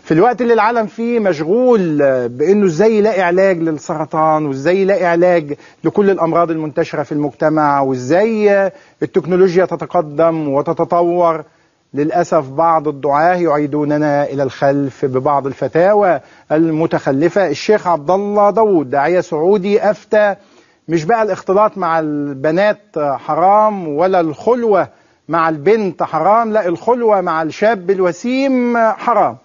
في الوقت اللي العالم فيه مشغول بأنه ازاي يلاقي علاج للسرطان، وازاي يلاقي علاج لكل الأمراض المنتشرة في المجتمع، وازاي التكنولوجيا تتقدم وتتطور، للأسف بعض الدعاة يعيدوننا إلى الخلف ببعض الفتاوى المتخلفة. الشيخ عبد الله داوود داعية سعودي أفتى مش بقى الاختلاط مع البنات حرام ولا الخلوة مع البنت حرام، لا، الخلوة مع الشاب الوسيم حرام.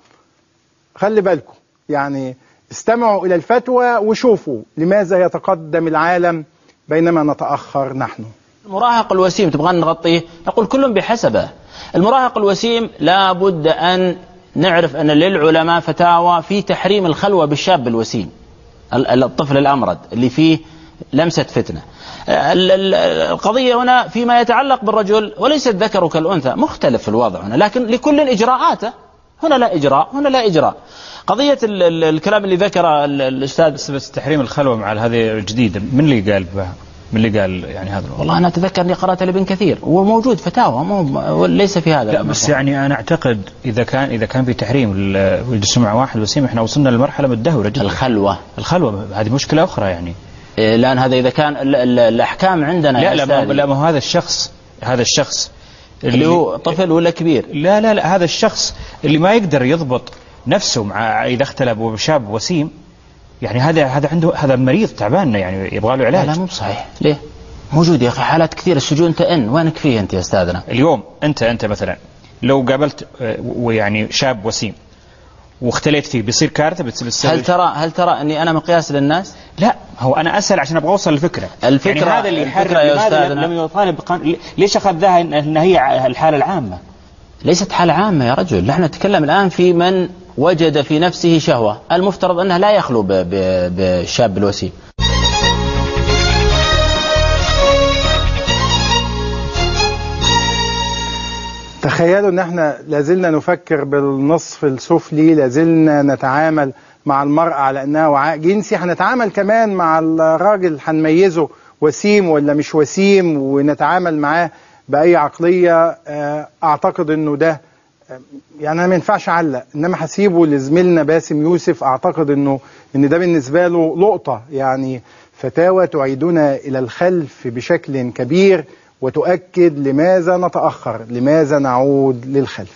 خلي بالكم، يعني استمعوا إلى الفتوى وشوفوا لماذا يتقدم العالم بينما نتأخر نحن. المراهق الوسيم تبغى نغطيه، نقول كل بحسبه. المراهق الوسيم لا بد أن نعرف أن للعلماء فتاوى في تحريم الخلوة بالشاب الوسيم، الطفل الأمرد اللي فيه لمسة فتنة. القضية هنا فيما يتعلق بالرجل، وليس الذكر كالأنثى، مختلف الوضع هنا، لكن لكل إجراءاته، هنا لا إجراء هنا لا إجراء. قضية الكلام اللي ذكر الأستاذ بس تحريم الخلوة مع هذه الجديدة، من اللي قال بها؟ من اللي قال يعني هذا؟ والله أنا أتذكر أني قرأت لابن كثير وموجود فتاوى، ليس في هذا. لا بس يعني أنا أعتقد إذا كان في تحريم الجلوس مع واحد وسيم، إحنا وصلنا لمرحلة متدهورة جدا. الخلوة هذه مشكلة أخرى يعني. لأن هذا إذا كان الأحكام عندنا لا ما هذا الشخص اللي هو طفل ولا كبير؟ لا هذا الشخص اللي ما يقدر يضبط نفسه مع إذا اختلى بشاب وسيم، يعني هذا عنده، هذا مريض تعبان يعني يبغى له علاج. لا مو صحيح. ليه؟ موجود يا أخي حالات كثير. السجون تئن، وينك فيه أنت يا أستاذنا؟ اليوم أنت مثلا لو قابلت ويعني شاب وسيم واختليت فيه بيصير كارثة، بتصير. هل ترى أني أنا مقياس للناس؟ لا، هو أنا أسأل عشان أبغى أوصل للفكرة. يعني هذا اللي يحرك يا أستاذنا. لم يطالب ليش أخذها إن هي الحالة العامة؟ ليست حالة عامة يا رجل، نحن نتكلم الآن في من وجد في نفسه شهوة، المفترض أنها لا يخلو بالشاب الوسيم. تخيلوا ان احنا لازلنا نفكر بالنصف السفلي، لازلنا نتعامل مع المرأة على انها وعاء جنسي، هنتعامل كمان مع الراجل هنميزه وسيم ولا مش وسيم، ونتعامل معاه بأي عقلية. اعتقد انه ده يعني انا ما ينفعش اعلق، انما هسيبه لزميلنا باسم يوسف. اعتقد ان ده بالنسبة له لقطة، يعني فتاوى تعيدنا الى الخلف بشكل كبير وتؤكد لماذا نتأخر، لماذا نعود للخلف.